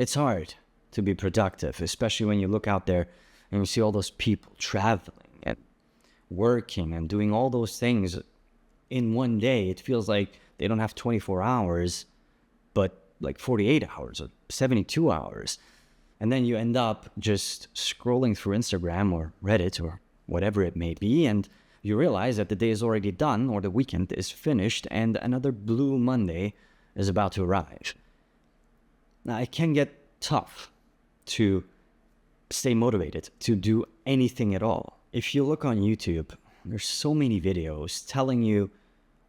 It's hard to be productive, especially when you look out there and you see all those people traveling and working and doing all those things in one day. It feels like they don't have 24 hours, but like 48 hours or 72 hours. And then you end up just scrolling through Instagram or Reddit or whatever it may be, and you realize that the day is already done or the weekend is finished and another blue Monday is about to arrive. Now, it can get tough to stay motivated to do anything at all. If you look on YouTube, there's so many videos telling you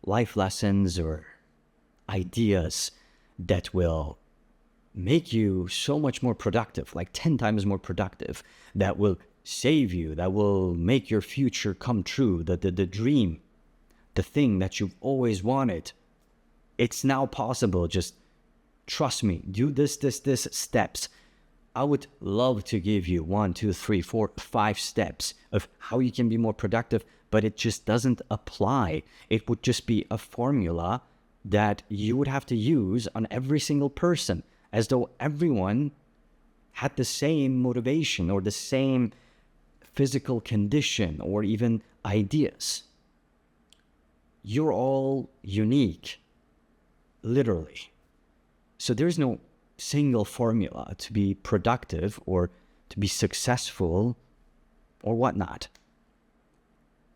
life lessons or ideas that will make you so much more productive, like 10 times more productive, that will save you, that will make your future come true, the dream, the thing that you've always wanted. It's now possible. Just trust me, do this steps. I would love to give you 1, 2, 3, 4, 5 steps of how you can be more productive, but it just doesn't apply. It would just be a formula that you would have to use on every single person, as though everyone had the same motivation or the same physical condition or even ideas. You're all unique, literally. So there's no single formula to be productive or to be successful or whatnot.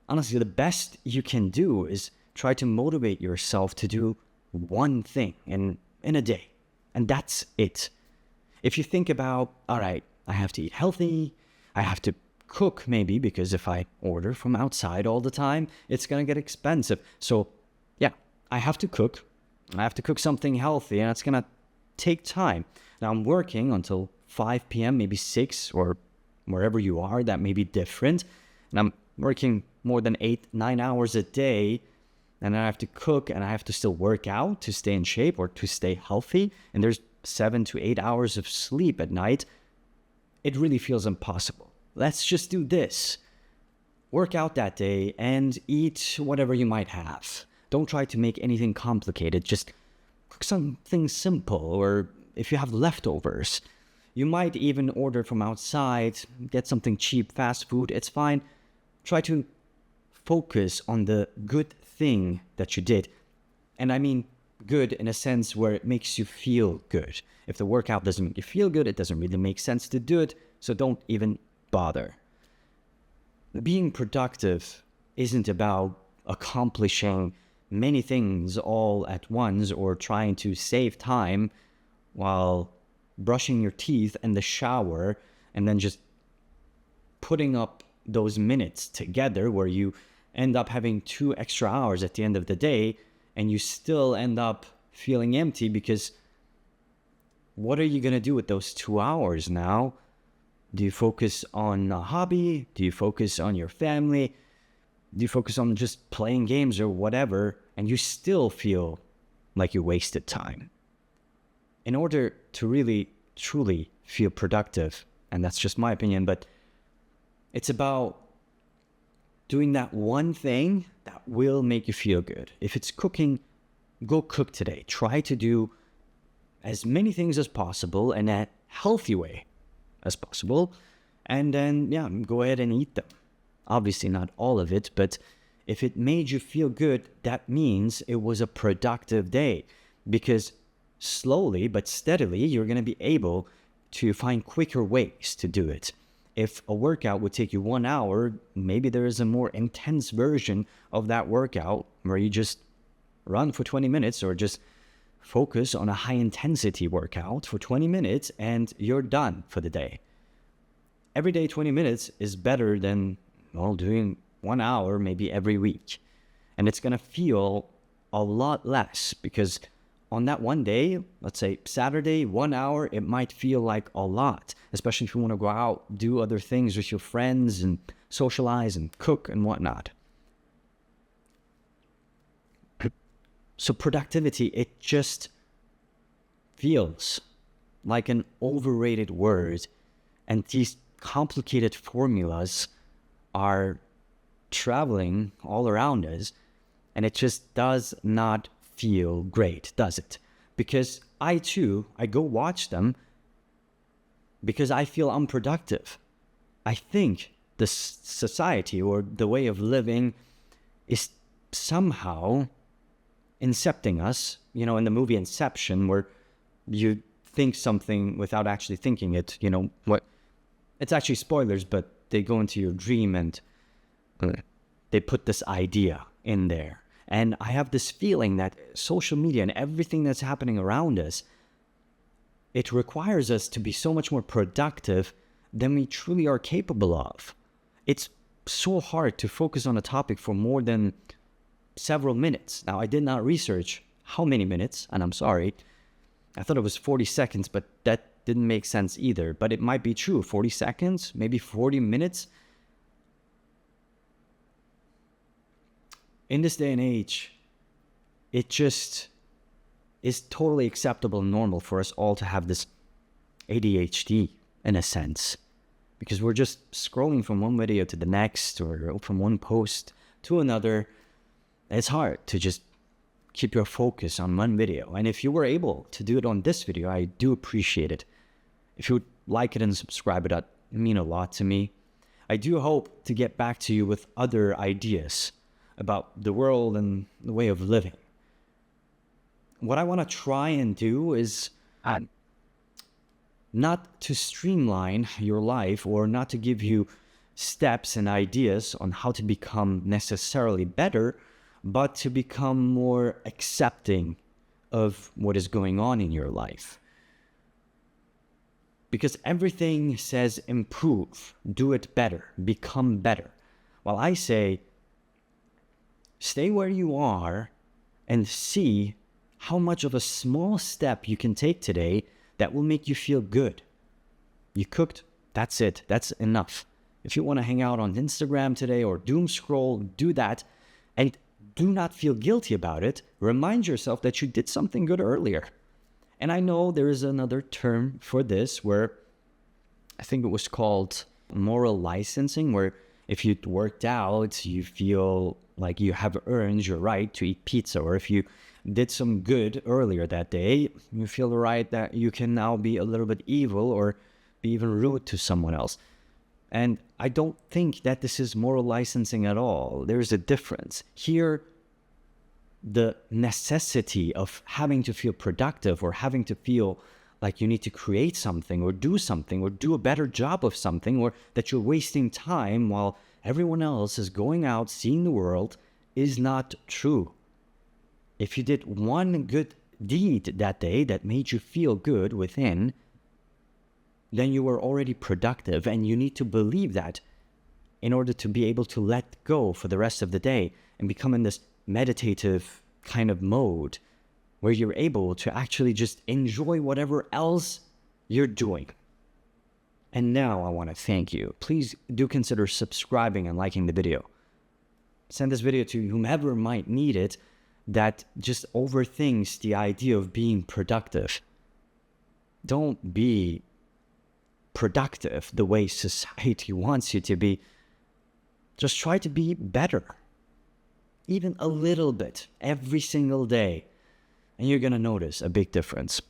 Honestly, the best you can do is try to motivate yourself to do one thing in a day. And that's it. If you think about, all right, I have to eat healthy, I have to cook maybe, because if I order from outside all the time, it's going to get expensive. So yeah, I have to cook. I have to cook something healthy, and it's going to take time. Now I'm working until 5 p.m., maybe 6, or wherever you are, that may be different. And I'm working more than 8-9 hours a day, and then I have to cook, and I have to still work out to stay in shape or to stay healthy. And there's 7 to 8 hours of sleep at night. It really feels impossible. Let's just do this. Work out that day and eat whatever you might have. Don't try to make anything complicated. Just cook something simple, or if you have leftovers, you might even order from outside, get something cheap, fast food. It's fine. Try to focus on the good thing that you did. And I mean good in a sense where it makes you feel good. If the workout doesn't make you feel good, it doesn't really make sense to do it. So don't even bother. Being productive isn't about accomplishing many things all at once or trying to save time while brushing your teeth in the shower and then just putting up those minutes together where you end up having 2 extra hours at the end of the day, and you still end up feeling empty, because what are you going to do with those 2 hours now? Do you focus on a hobby? Do you focus on your family? Do you focus on just playing games or whatever, and you still feel like you wasted time? In order to really, truly feel productive, and that's just my opinion, but it's about doing that one thing that will make you feel good. If it's cooking, go cook today. Try to do as many things as possible in a healthy way as possible, and then go ahead and eat them. Obviously not all of it, but if it made you feel good, that means it was a productive day, because slowly but steadily you're going to be able to find quicker ways to do it. If a workout would take you 1 hour, maybe there is a more intense version of that workout where you just run for 20 minutes or just focus on a high intensity workout for 20 minutes and you're done for the day. Every day 20 minutes is better than doing 1 hour maybe every week. And it's going to feel a lot less, because on that one day, let's say Saturday, 1 hour, it might feel like a lot, especially if you want to go out, do other things with your friends and socialize and cook and whatnot. So productivity, it just feels like an overrated word, and these complicated formulas are traveling all around us, and it just does not feel great, does it? Because I go watch them, because I feel unproductive. I think the society or the way of living is somehow incepting us, in the movie Inception, where you think something without actually thinking it, what it's actually spoilers, but they go into your dream and they put this idea in there. And I have this feeling that social media and everything that's happening around us, it requires us to be so much more productive than we truly are capable of. It's so hard to focus on a topic for more than several minutes. Now, I did not research how many minutes, and I'm sorry. I thought it was 40 seconds, but that didn't make sense either. But it might be true. 40 seconds, maybe 40 minutes. In this day and age, it just is totally acceptable and normal for us all to have this ADHD in a sense. Because we're just scrolling from one video to the next or from one post to another. It's hard to just keep your focus on one video. And if you were able to do it on this video, I do appreciate it. If you would like it and subscribe, it would mean a lot to me. I do hope to get back to you with other ideas about the world and the way of living. What I want to try and do is not to streamline your life or not to give you steps and ideas on how to become necessarily better, but to become more accepting of what is going on in your life. Because everything says improve, do it better, become better. While I say, stay where you are and see how much of a small step you can take today that will make you feel good. You cooked, that's it, that's enough. If you want to hang out on Instagram today or doom scroll, do that. And do not feel guilty about it. Remind yourself that you did something good earlier. And I know there is another term for this where I think it was called moral licensing, where if you worked out, you feel like you have earned your right to eat pizza. Or if you did some good earlier that day, you feel the right that you can now be a little bit evil or be even rude to someone else. And I don't think that this is moral licensing at all. There's a difference. Here, the necessity of having to feel productive or having to feel like you need to create something or do a better job of something, or that you're wasting time while everyone else is going out, seeing the world, is not true. If you did one good deed that day that made you feel good within, then you were already productive, and you need to believe that in order to be able to let go for the rest of the day and become in this meditative kind of mode where you're able to actually just enjoy whatever else you're doing. And now I want to thank you. Please do consider subscribing and liking the video. Send this video to whomever might need it that just overthinks the idea of being productive. Don't be productive the way society wants you to be. Just try to be better, even a little bit, every single day, and you're gonna notice a big difference.